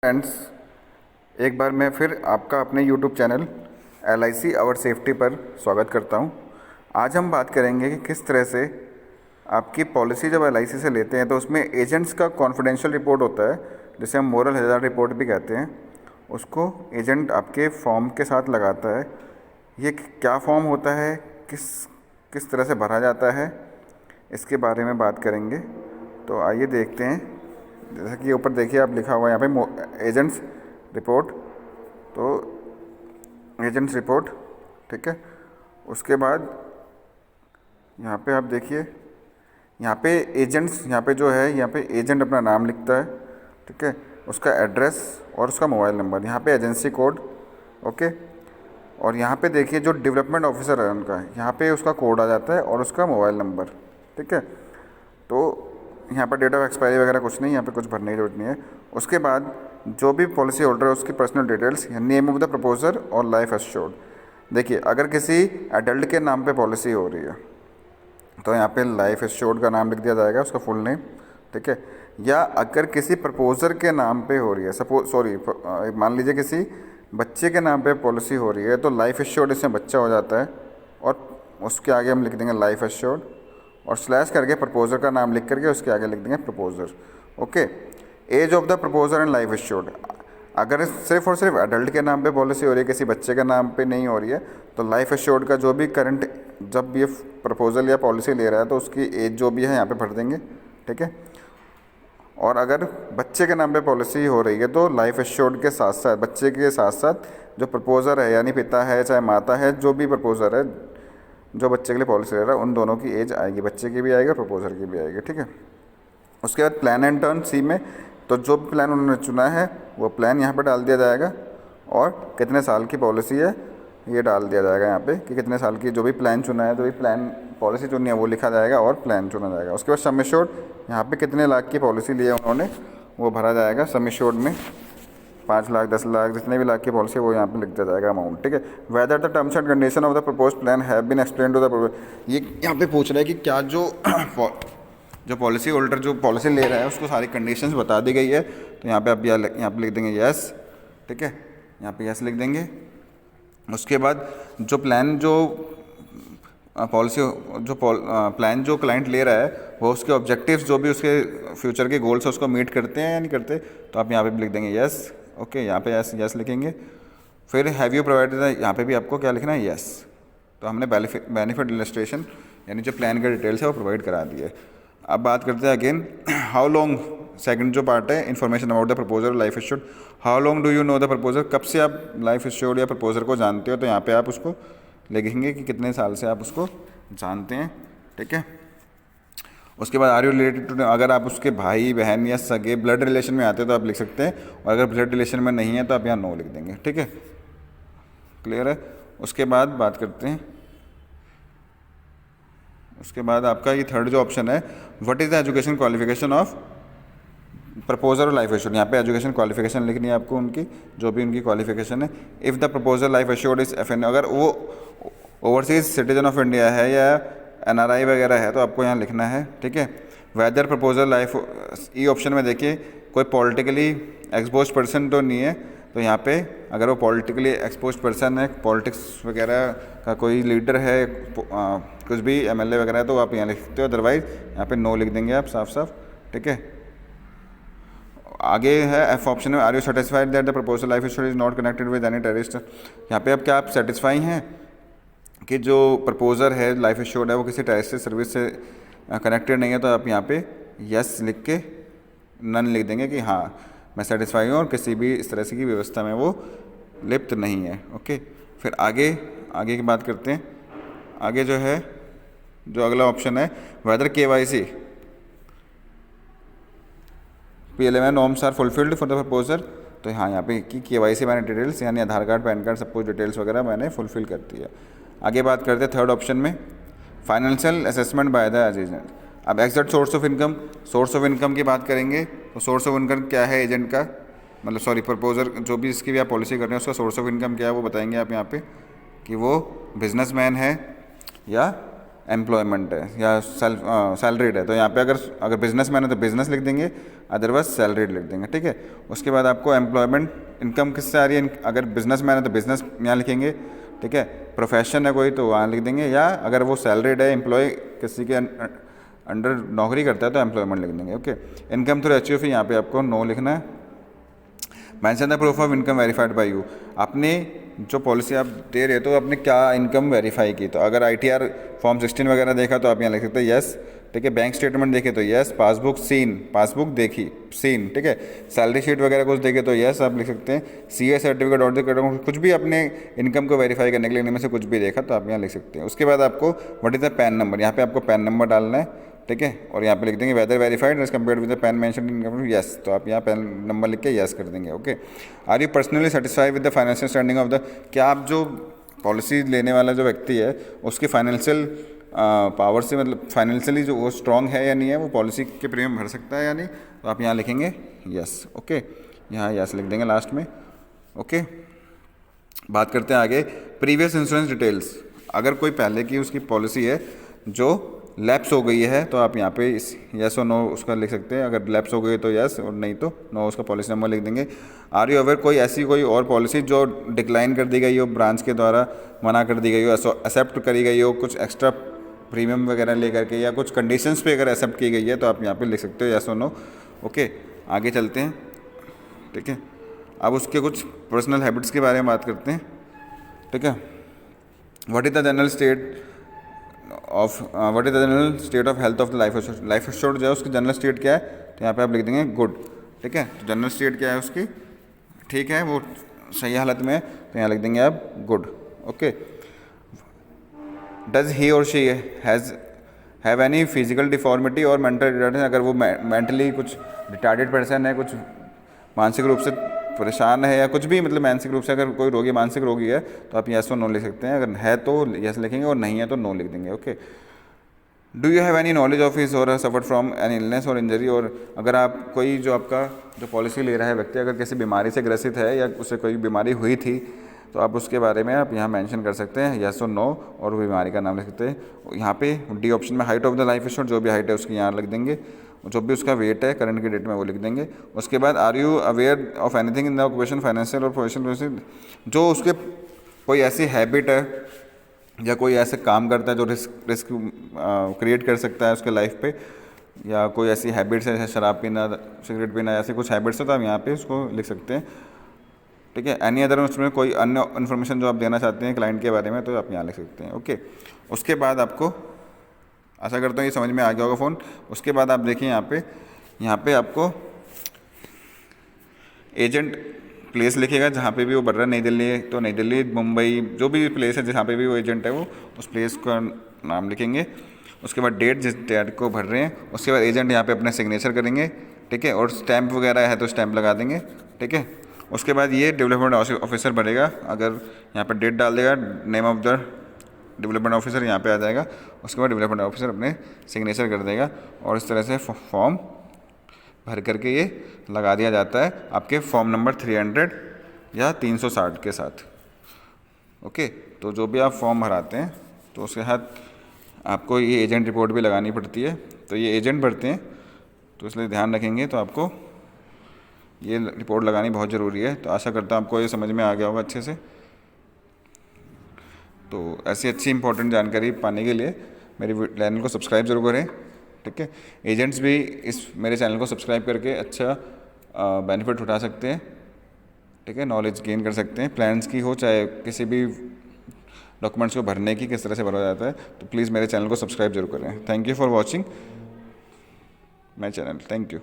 Friends, एक बार मैं फिर आपका अपने YouTube channel LIC our safety पर स्वागत करता हूं। आज हम बात करेंगे कि किस तरह से आपकी पॉलिसी जब LIC से लेते हैं तो उसमें एजेंट्स का कॉन्फिडेंशियल रिपोर्ट होता है, जिसे हम मोरल हैज़ार्ड रिपोर्ट भी कहते हैं। उसको एजेंट आपके फॉर्म के साथ लगाता है। ये क्या फॉर्म होता है, किस किस तरह से भरा जाता है, इसके बारे में बात करेंगे। तो आइए देखते हैं। जैसा कि ऊपर देखिए आप लिखा हुआ है यहाँ पे एजेंट्स रिपोर्ट। तो एजेंट्स रिपोर्ट, ठीक है। उसके बाद यहाँ पे आप देखिए, यहाँ पे एजेंट्स, यहाँ पे जो है, यहाँ पे एजेंट अपना नाम लिखता है, ठीक है, उसका एड्रेस और उसका मोबाइल नंबर, यहाँ पे एजेंसी कोड, ओके। और यहाँ पे देखिए जो डेवलपमेंट ऑफिसर है उनका, यहाँ पे उसका कोड आ जाता है और उसका मोबाइल नंबर, ठीक है। तो यहाँ पर डेट ऑफ एक्सपायरी वगैरह कुछ नहीं, यहाँ पे कुछ भरने की जरूरत नहीं है। उसके बाद जो भी पॉलिसी होल्डर है उसकी personal details, name of the proposer और लाइफ एश्योर्ड। देखिए, अगर किसी एडल्ट के नाम पे पॉलिसी हो रही है तो यहाँ पे लाइफ एश्योर्ड का नाम लिख दिया जाएगा, उसका फुल नेम, ठीक है। या अगर किसी प्रपोजर के नाम पे हो रही है, मान लीजिए किसी बच्चे के नाम पे पॉलिसी हो रही है, तो लाइफ एश्योर्ड इसमें बच्चा हो जाता है और उसके आगे हम लिख देंगे लाइफ एश्योर्ड और स्लैश करके प्रपोजर का नाम लिख करके उसके आगे लिख देंगे proposer, okay. Age of the proposer and life assured, अगर सिर्फ और सिर्फ एडल्ट के नाम पे पॉलिसी हो रही है, किसी बच्चे के नाम पे नहीं हो रही है, तो लाइफ एश्योर्ड का जो भी करंट, जब ये प्रपोजल या पॉलिसी ले रहा है तो उसकी एज जो भी है यहाँ पे भर देंगे, ठीक है। और अगर बच्चे के नाम पे पॉलिसी हो रही है तो लाइफ एश्योर्ड के साथ साथ, बच्चे के साथ साथ जो प्रपोजर है, यानी पिता है चाहे माता है, जो भी प्रपोजर है, जो बच्चे के लिए पॉलिसी ले रहा है, उन दोनों की एज आएगी, बच्चे की भी आएगी, प्रपोजर की भी आएगी, ठीक है। उसके बाद प्लान एंड टर्न सी में, तो जो भी प्लान उन्होंने चुना है वो प्लान यहाँ पर डाल दिया जाएगा और कितने साल की पॉलिसी है ये डाल दिया जाएगा यहाँ पे, कि कितने साल की, जो भी प्लान चुना है, जो भी प्लान पॉलिसी चुनी है वो लिखा जाएगा और प्लान चुना जाएगा। उसके बाद सम एश्योर्ड, यहाँ पे कितने लाख की पॉलिसी ली है उन्होंने वो भरा जाएगा। सम एश्योर्ड में 5 लाख, 10 लाख, जितने भी लाख की पॉलिसी है वो यहाँ पे लिख दिया जाएगा अमाउंट, ठीक है। Whether the terms and condition of the propose plan have been explain to the, ये यहाँ पे पूछ रहा है कि क्या जो पॉलिसी होल्डर जो पॉलिसी ले रहा है उसको सारी कंडीशंस बता दी गई है। तो यहाँ पे आप यहाँ पे लिख देंगे यस, ठीक है, यहाँ पे यस लिख देंगे। उसके बाद जो प्लान, जो पॉलिसी, जो प्लान जो क्लाइंट ले रहा है वो उसके ऑब्जेक्टिव्स, जो भी उसके फ्यूचर के गोल्स है, उसको मीट करते हैं या नहीं करते, तो आप यहाँ पे भी लिख देंगे यस, ओके। यहाँ पे यस लिखेंगे। फिर हैव यू प्रोवाइडेड, यहाँ पे भी आपको क्या लिखना है, यस। तो हमने बेनिफिट इलस्ट्रेशन, यानी जो प्लान का डिटेल्स है वो प्रोवाइड करा दी है। अब बात करते हैं अगेन हाउ लॉन्ग, सेकंड जो पार्ट है, information about the proposer life assured. How long do you know the proposer, कब से आप लाइफ एश्योर्ड या प्रपोजर को जानते हो, तो यहाँ पे आप उसको लिखेंगे कि कितने साल से आप उसको जानते हैं, ठीक है। उसके बाद आर यू रिलेटेड टू, अगर आप उसके भाई बहन या सगे ब्लड रिलेशन में आते हो तो आप लिख सकते हैं, और अगर ब्लड रिलेशन में नहीं है तो आप यहाँ नो लिख देंगे, ठीक है, क्लियर है। उसके बाद बात करते हैं, उसके बाद आपका ये थर्ड जो ऑप्शन है, what is the education qualification of proposer और लाइफ एश्योर्ड। यहाँ पे एजुकेशन क्वालिफिकेशन लिखनी है आपको, उनकी जो भी उनकी क्वालिफिकेशन है। If the proposer life assured is FN, अगर वो ओवरसीज सिटीजन ऑफ इंडिया है या NRI वगैरह है तो आपको यहाँ लिखना है, ठीक है। Whether proposal life, E option में देखिए कोई पॉलिटिकली एक्सपोज पर्सन तो नहीं है, तो यहाँ पे अगर वो पॉलिटिकली एक्सपोज पर्सन है, पॉलिटिक्स वगैरह का कोई लीडर है, कुछ भी MLA वगैरह है, तो आप यहाँ लिख सकते हो, अदरवाइज यहाँ पे नो लिख देंगे आप साफ साफ, ठीक है। आगे है F ऑप्शन में, are you satisfied that the proposal life assured is not connected with any terrorist. यहाँ पे अब क्या आप सेटिस्फाई हैं कि जो प्रपोजर है लाइफ एश्योर्ड है वो किसी टेररिस्ट सर्विस से कनेक्टेड नहीं है, तो आप यहाँ पे यस लिख के नन लिख देंगे कि हाँ मैं सेटिस्फाई हूँ और किसी भी इस तरह से की व्यवस्था में वो लिप्त नहीं है, ओके। फिर आगे की बात करते हैं। आगे जो है, जो अगला ऑप्शन है, whether KYC PLMA norms are fulfilled for the proposer, तो हाँ यहाँ पे कि KYC मैंने डिटेल्स, यानी आधार कार्ड, पैन कार्ड, सब कुछ डिटेल्स वगैरह मैंने फुलफिल कर दी है। आगे बात करते हैं थर्ड ऑप्शन में, financial assessment by the agent. अब एग्जैक्ट सोर्स ऑफ इनकम की बात करेंगे, तो सोर्स ऑफ इनकम क्या है एजेंट का, मतलब प्रपोजर जो भी इसकी भी आप पॉलिसी कर रहे हैं उसका सोर्स ऑफ इनकम क्या है वो बताएंगे आप यहाँ पे, कि वो बिजनेसमैन है या एम्प्लॉयमेंट है या सैलरीड है, तो यहाँ पे अगर बिजनेसमैन है तो बिजनेस लिख देंगे, अदरवाइज सैलरीड लिख देंगे, ठीक है। उसके बाद आपको एम्प्लॉयमेंट इनकम किससे आ रही है, अगर बिजनेसमैन है तो बिजनेस यहाँ लिखेंगे, ठीक है। प्रोफेशन है कोई तो वहाँ लिख देंगे, या अगर वो सैलरीड है, एम्प्लॉय किसी के अंडर नौकरी करता है तो एम्प्लॉयमेंट लिख देंगे, ओके। इनकम थ्रू एचयूएफ यहाँ पे आपको नो लिखना है। Mention the proof of income verified bye you, आपने जो पॉलिसी आप दे रहे हो तो आपने क्या इनकम वेरीफाई की, तो अगर आईटीआर फॉर्म 16 वगैरह देखा तो आप यहाँ लिख सकते हैं यस, ठीक है। बैंक स्टेटमेंट देखे तो यस, पासबुक सीन, पासबुक देखी सीन, ठीक है। सैलरी शीट वगैरह कुछ देखे तो यस आप लिख सकते हैं। सीए सर्टिफिकेट और कुछ भी अपने इनकम को वेरीफाई करने के लिए इनमें से कुछ भी देखा तो आप यहाँ लिख सकते हैं। उसके बाद आपको what is the pan number, यहाँ पे आपको पैन नंबर डालना है, ठीक है। और यहाँ पे लिख देंगे whether verified as compare with the PAN mention in yes, तो आप यहाँ पैन नंबर लिख के यस कर देंगे, okay. Are you personally satisfied with the financial standing of the, क्या आप जो पॉलिसी लेने वाला जो व्यक्ति है उसकी फाइनेंशियल पावर से, मतलब फाइनेंशियली जो वो स्ट्रॉन्ग है या नहीं है, वो पॉलिसी के प्रीमियम भर सकता है या नहीं, तो आप यहाँ लिखेंगे यस, ओके। यहाँ यस लिख देंगे लास्ट में, ओके। बात करते हैं आगे प्रीवियस इंश्योरेंस डिटेल्स। अगर कोई पहले की उसकी पॉलिसी है जो लैप्स हो गई है तो आप यहाँ पे इस यस और नो उसका लिख सकते हैं। अगर लैप्स हो गई तो यस और नहीं तो नो, उसका पॉलिसी नंबर लिख देंगे। आर यू अवेयर, कोई ऐसी कोई और पॉलिसी जो डिक्लाइन कर दी गई हो, ब्रांच के द्वारा मना कर दी गई हो, एक्सेप्ट करी गई हो कुछ एक्स्ट्रा प्रीमियम वगैरह लेकर के, या कुछ कंडीशंस पे अगर एक्सेप्ट की गई है तो आप यहाँ पे लिख सकते हो यस और नो, ओके। आगे चलते हैं, ठीक है। अब उसके कुछ पर्सनल हैबिट्स के बारे में बात करते हैं, ठीक है। What is the general state of health of the life assured, life assured जो है उसकी जनरल स्टेट क्या है, तो यहाँ पे आप लिख देंगे गुड, ठीक है। तो जनरल स्टेट क्या है उसकी, ठीक है, वो सही हालत में है, तो यहाँ लिख देंगे आप गुड, ओके। डज ही और she have any physical deformity और मेंटल रिटार्डेशन, अगर वो मेंटली कुछ रिटार्डेड पर्सन है, कुछ मानसिक रूप से परेशान है, या कुछ भी मतलब मानसिक रूप से अगर कोई रोगी मानसिक रोगी है तो आप यस और नो लिख सकते हैं। अगर है तो यस लिखेंगे और नहीं है तो नो लिख देंगे, okay. Do you have any knowledge of his और सफर्ड फ्रॉम एन इलनेस और इंजरी, और अगर आप कोई जो आपका जो पॉलिसी ले रहा है व्यक्ति अगर किसी बीमारी से ग्रसित है या उसे कोई बीमारी हुई थी तो आप उसके बारे में आप यहाँ मेंशन कर सकते हैं यस और नो, और बीमारी का नाम लिख सकते हैं। यहाँ पे डी ऑप्शन में height of the life assured, जो भी हाइट है उसकी यहाँ लिख देंगे, जो भी उसका वेट है करंट की डेट में वो लिख देंगे। उसके बाद are you aware of anything in the occupation financial और प्रोफेशनल, जो उसके कोई ऐसी हैबिट है या कोई ऐसे काम करता है जो रिस्क क्रिएट कर सकता है उसके लाइफ पे, या कोई ऐसी हैबिट्स है जैसे शराब पीना, सिगरेट पीना, ऐसी कुछ हैबिट्स है तो आप यहाँ पे उसको लिख सकते हैं, ठीक है। एनी अदर उसमें कोई अन्य इन्फॉर्मेशन जो आप देना चाहते हैं क्लाइंट के बारे में तो आप यहाँ लिख सकते हैं, ओके। उसके बाद आपको, आशा करता हूँ ये समझ में आ गया होगा फ़ोन। उसके बाद आप देखिए यहाँ पे आपको एजेंट प्लेस लिखेगा जहाँ पे भी वो बढ़ रहा है, नई दिल्ली है तो नई दिल्ली, मुंबई, जो भी प्लेस है जहाँ पे भी वो एजेंट है वो उस प्लेस का नाम लिखेंगे। उसके बाद डेट जिस डेट को भर रहे हैं, उसके बाद एजेंट यहाँ पे अपने सिग्नेचर करेंगे, ठीक है। और स्टैंप वगैरह है तो स्टैंप लगा देंगे, ठीक है। उसके बाद ये डेवलपमेंट ऑफिसर भरेगा, अगर यहाँ पर डेट डाल देगा, name of the development officer यहाँ पे आ जाएगा। उसके बाद डेवलपमेंट ऑफिसर अपने सिग्नेचर कर देगा और इस तरह से फॉर्म भर करके ये लगा दिया जाता है आपके फॉर्म नंबर 300 या 360 के साथ, ओके। तो जो भी आप फॉर्म भराते हैं तो उसके साथ आपको ये एजेंट रिपोर्ट भी लगानी पड़ती है, तो ये एजेंट भरते हैं तो इसलिए ध्यान रखेंगे, तो आपको ये रिपोर्ट लगानी बहुत ज़रूरी है। तो आशा करता हूँ आपको ये समझ में आ गया होगा अच्छे से। तो ऐसी अच्छी इंपॉर्टेंट जानकारी पाने के लिए मेरे चैनल को सब्सक्राइब जरूर करें, ठीक है। एजेंट्स भी इस मेरे चैनल को सब्सक्राइब करके अच्छा बेनिफिट उठा सकते हैं, ठीक है, नॉलेज गेन कर सकते हैं। प्लान्स की हो चाहे किसी भी डॉक्यूमेंट्स को भरने की किस तरह से भरा जाता है, तो प्लीज़ मेरे चैनल को सब्सक्राइब जरूर करें। Thank you for watching my channel, thank you.